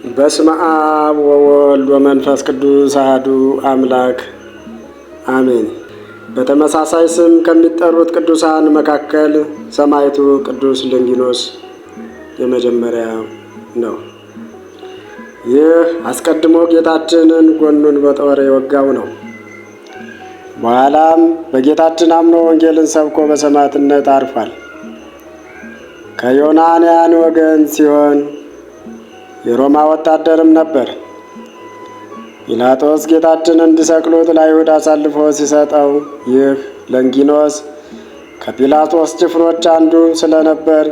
በስመ አብ ወወልድ ወመንፈስ ቅዱስ አሐዱ አምላክ አሜን። በተመሳሳይ ስም ከሚጠሩት ቅዱሳን መካከል ሰማዕቱ ቅዱስ ለንጊኖስ የመጀመሪያው ነው። ይህ አስቀድሞ ጌታችንን ጎኑን በጦር የወጋው ነው። በኋላም በጌታችን አምኖ ወንጌልን ሰብኮ በሰማዕትነት አርፏል። ከዮናንያን ወገን ሲሆን የሮማ ወታደርም ነበር። ጲላጦስ ጌታችንን እንዲሰቅሉት ለአይሁድ አሳልፎ ሲሰጠው ይህ ለንጊኖስ ከጲላጦስ ጭፍሮች አንዱ ስለነበር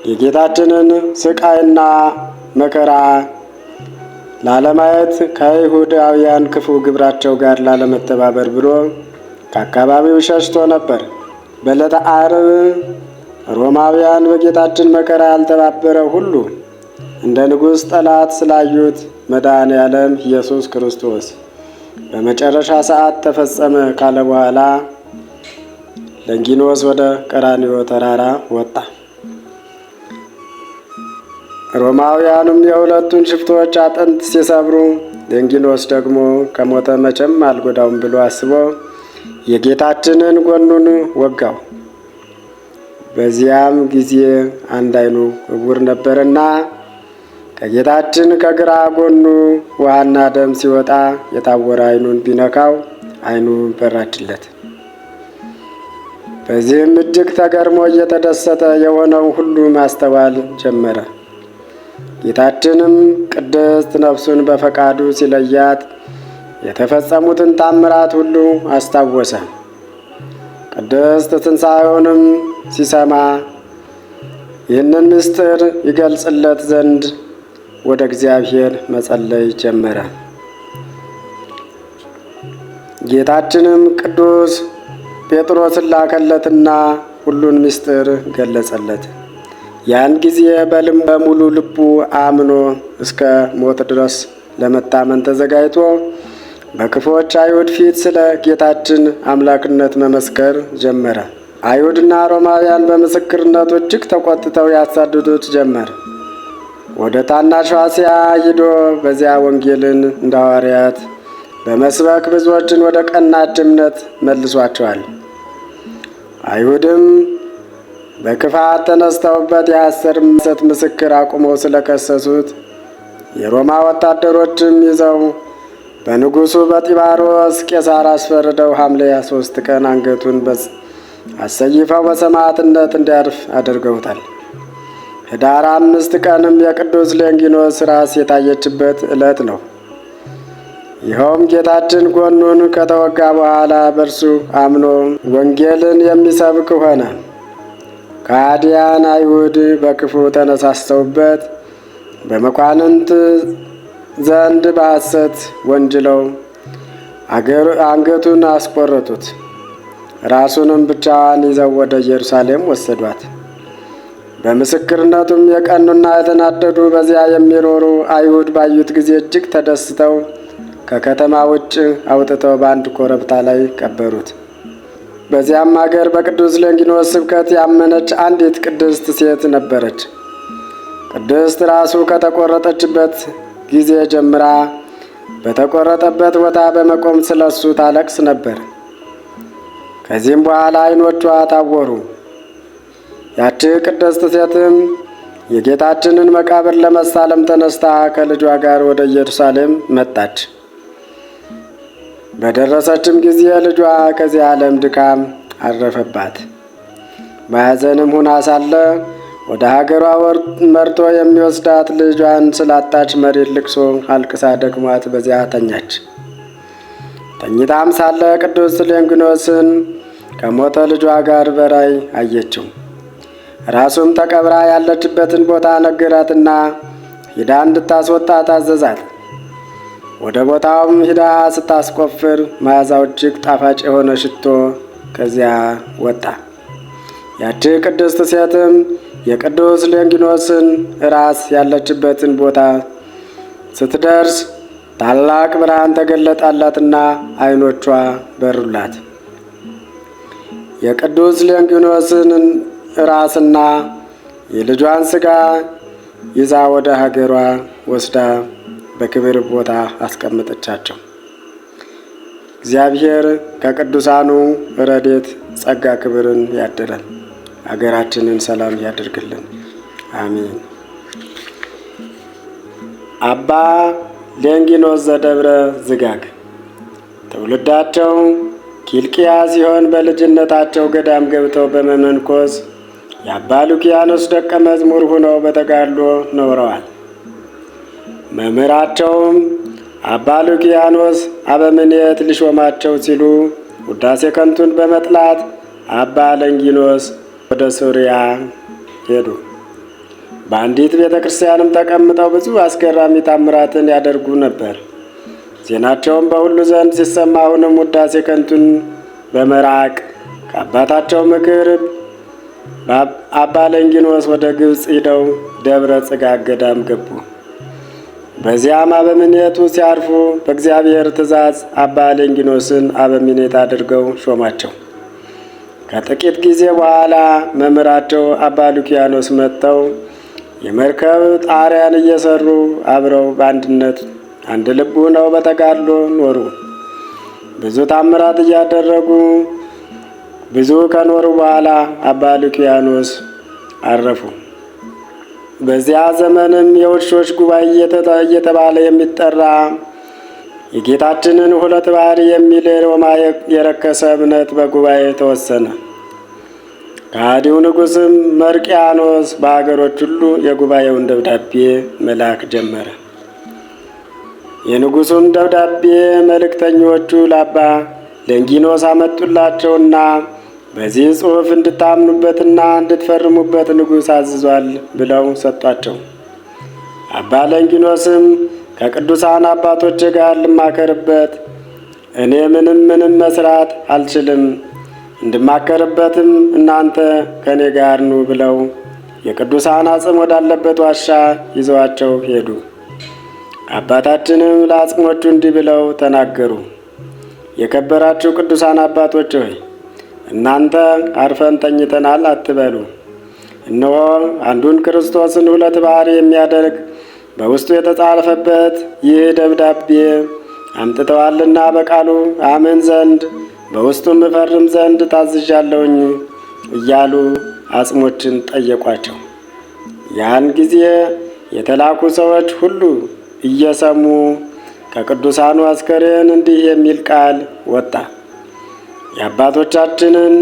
የጌታችንን ስቃይና መከራ ላለማየት ከአይሁዳውያን ክፉ ግብራቸው ጋር ላለመተባበር ብሎ ከአካባቢው ሸሽቶ ነበር። በዕለተ ዓርብ ሮማውያን በጌታችን መከራ ያልተባበረ ሁሉ እንደ ንጉሥ ጠላት ስላዩት መድኃኔዓለም ኢየሱስ ክርስቶስ በመጨረሻ ሰዓት ተፈጸመ ካለ በኋላ ለንጊኖስ ወደ ቀራንዮ ተራራ ወጣ። ሮማውያኑም የሁለቱን ሽፍቶች አጥንት ሲሰብሩ ለንጊኖስ ደግሞ ከሞተ መቼም አልጎዳውም ብሎ አስቦ የጌታችንን ጎኑን ወጋው። በዚያም ጊዜ አንድ ዓይኑ ዕውር ነበርና ከጌታችን ከግራ ጎኑ ውሃና ደም ሲወጣ የታወረ ዓይኑን ቢነካው ዓይኑ በራችለት። በዚህም እጅግ ተገርሞ እየተደሰተ የሆነውን ሁሉ ማስተዋል ጀመረ። ጌታችንም ቅድስት ነፍሱን በፈቃዱ ሲለያት የተፈጸሙትን ታምራት ሁሉ አስታወሰ። ቅድስት ትንሣኤውንም ሲሰማ ይህንን ምስጢር ይገልጽለት ዘንድ ወደ እግዚአብሔር መጸለይ ጀመረ። ጌታችንም ቅዱስ ጴጥሮስን ላከለትና ሁሉን ምስጢር ገለጸለት። ያን ጊዜ በሙሉ ልቡ አምኖ እስከ ሞት ድረስ ለመታመን ተዘጋጅቶ በክፎች አይሁድ ፊት ስለ ጌታችን አምላክነት መመስከር ጀመረ። አይሁድና ሮማውያን በምስክርነቱ እጅግ ተቆጥተው ያሳድዱት ጀመር። ወደ ታናሿ እስያ ሂዶ በዚያ ወንጌልን እንደ ሐዋርያት በመስበክ ብዙዎችን ወደ ቀናች እምነት መልሷቸዋል። አይሁድም በክፋት ተነስተውበት የሐሰት ምስክር አቁመው ስለከሰሱት የሮማ ወታደሮችም ይዘው በንጉሡ በጢባሮስ ቄሳር አስፈርደው ሐምሌ 3 ቀን አንገቱን አሰይፈው በሰማዕትነት እንዲያርፍ አድርገውታል። ኅዳር 5 ቀንም የቅዱስ ለንጊኖስ ራስ የታየችበት ዕለት ነው። ይኸውም ጌታችን ጎኑን ከተወጋ በኋላ በእርሱ አምኖ ወንጌልን የሚሰብክ ሆነ። ከሃዲያን አይሁድ በክፉ ተነሳስተውበት በመኳንንት ዘንድ በሐሰት ወንጅለው አንገቱን አስቆረጡት። ራሱንም ብቻዋን ይዘው ወደ ኢየሩሳሌም ወሰዷት። በምስክርነቱም የቀኑና የተናደዱ በዚያ የሚኖሩ አይሁድ ባዩት ጊዜ እጅግ ተደስተው ከከተማ ውጭ አውጥተው በአንድ ኮረብታ ላይ ቀበሩት። በዚያም አገር በቅዱስ ለንጊኖስ ስብከት ያመነች አንዲት ቅድስት ሴት ነበረች። ቅድስት ራሱ ከተቆረጠችበት ጊዜ ጀምራ በተቆረጠበት ቦታ በመቆም ስለሱ ታለቅስ ነበር። ከዚህም በኋላ ዓይኖቿ ታወሩ። ያቺ ቅድስት ሴትም የጌታችንን መቃብር ለመሳለም ተነስታ ከልጇ ጋር ወደ ኢየሩሳሌም መጣች። በደረሰችም ጊዜ ልጇ ከዚህ ዓለም ድካም አረፈባት። በሐዘንም ሁና ሳለ ወደ ሀገሯ መርቶ የሚወስዳት ልጇን ስላጣች መሪር ልቅሶ አልቅሳ ደክሟት በዚያ ተኛች። ተኝታም ሳለ ቅዱስ ለንጊኖስን ከሞተ ልጇ ጋር በራእይ አየችው። ራሱም ተቀብራ ያለችበትን ቦታ ነገራትና ሂዳ እንድታስወጣ ታዘዛት። ወደ ቦታውም ሂዳ ስታስቆፍር መዓዛው እጅግ ጣፋጭ የሆነ ሽቶ ከዚያ ወጣ። ያቺ ቅድስት ሴትም የቅዱስ ለንጊኖስን ራስ ያለችበትን ቦታ ስትደርስ ታላቅ ብርሃን ተገለጣላትና ዓይኖቿ በሩላት። የቅዱስ ለንጊኖስን ራስና የልጇን ሥጋ ይዛ ወደ ሀገሯ ወስዳ በክብር ቦታ አስቀመጠቻቸው። እግዚአብሔር ከቅዱሳኑ ረድኤት ጸጋ ክብርን ያድለን፣ ሀገራችንን ሰላም ያድርግልን። አሜን። አባ ሌንጊኖስ ዘደብረ ዝጋግ ትውልዳቸው ኪልቅያ ሲሆን በልጅነታቸው ገዳም ገብተው በመመንኮስ የአባ ሉኪያኖስ ደቀ መዝሙር ሆነው በተጋድሎ ኖረዋል። መምህራቸውም አባ ሉኪያኖስ አበምኔት ሊሾማቸው ሲሉ ውዳሴ ከንቱን በመጥላት አባ ሌንጊኖስ ወደ ሶርያ ሄዱ። በአንዲት ቤተ ክርስቲያንም ተቀምጠው ብዙ አስገራሚ ታምራትን ያደርጉ ነበር። ዜናቸውም በሁሉ ዘንድ ሲሰማ አሁንም ውዳሴ ከንቱን በመራቅ ከአባታቸው ምክር አባ ሌንጊኖስ ወደ ግብፅ ሂደው ደብረ ጽጋግ ገዳም ገቡ። በዚያም አበምኔቱ ሲያርፉ በእግዚአብሔር ትእዛዝ አባ ሌንጊኖስን አበምኔት አድርገው ሾማቸው። ከጥቂት ጊዜ በኋላ መምህራቸው አባ ሉኪያኖስ መጥተው የመርከብ ጣሪያን እየሰሩ አብረው በአንድነት አንድ ልብ ሆነው በተጋድሎ ኖሩ። ብዙ ታምራት እያደረጉ ብዙ ከኖሩ በኋላ አባ ሉኪያኖስ አረፉ። በዚያ ዘመንም የውሾች ጉባኤ እየተባለ የሚጠራ የጌታችንን ሁለት ባህሪ የሚል ሮማ የረከሰ እምነት በጉባኤ ተወሰነ። ከሃዲው ንጉሥም መርቅያኖስ በአገሮች ሁሉ የጉባኤውን ደብዳቤ መላክ ጀመረ። የንጉሡን ደብዳቤ መልእክተኞቹ ለአባ ሌንጊኖስ አመጡላቸውና በዚህ ጽሑፍ እንድታምኑበትና እንድትፈርሙበት ንጉሥ አዝዟል ብለው ሰጧቸው። አባ ሌንጊኖስም ከቅዱሳን አባቶች ጋር ልማከርበት፣ እኔ ምንም መስራት አልችልም፣ እንድማከርበትም እናንተ ከእኔ ጋር ኑ ብለው የቅዱሳን አጽም ወዳለበት ዋሻ ይዘዋቸው ሄዱ። አባታችንም ለአጽሞቹ እንዲህ ብለው ተናገሩ። የከበራችሁ ቅዱሳን አባቶች ሆይ እናንተ አርፈን ተኝተናል አትበሉ። እነሆ አንዱን ክርስቶስን ሁለት ባህሪ የሚያደርግ በውስጡ የተጻፈበት ይህ ደብዳቤ አምጥተዋልና በቃሉ አምን ዘንድ በውስጡም እፈርም ዘንድ ታዝዣለሁኝ እያሉ አጽሞችን ጠየቋቸው። ያን ጊዜ የተላኩ ሰዎች ሁሉ እየሰሙ ከቅዱሳኑ አስከሬን እንዲህ የሚል ቃል ወጣ። የአባቶቻችንን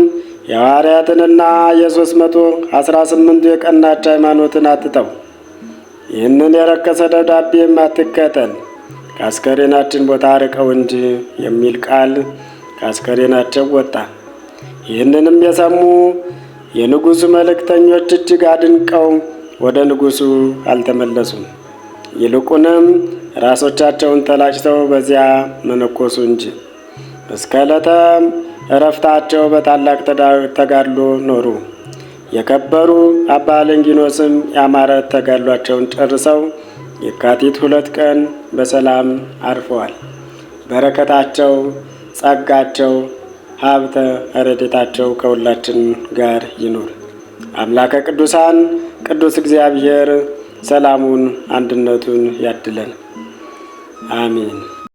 የሐዋርያትንና የ318 የቀናች ሃይማኖትን አትተው፣ ይህንን የረከሰ ደብዳቤም አትከተል፣ ከአስከሬናችን ቦታ ርቀው እንጂ የሚል ቃል ከአስከሬናቸው ወጣ። ይህንንም የሰሙ የንጉሡ መልእክተኞች እጅግ አድንቀው ወደ ንጉሡ አልተመለሱም። ይልቁንም ራሶቻቸውን ተላጭተው በዚያ መነኮሱ እንጂ። እስከ ዕለተ ዕረፍታቸው በታላቅ ተጋድሎ ኖሩ። የከበሩ አባ ሌንጊኖስም ያማረ ተጋድሏቸውን ጨርሰው የካቲት 2 ቀን በሰላም አርፈዋል። በረከታቸው፣ ጸጋቸው፣ ሀብተ ረድኤታቸው ከሁላችን ጋር ይኑር። አምላከ ቅዱሳን ቅዱስ እግዚአብሔር ሰላሙን አንድነቱን ያድለን። አሜን።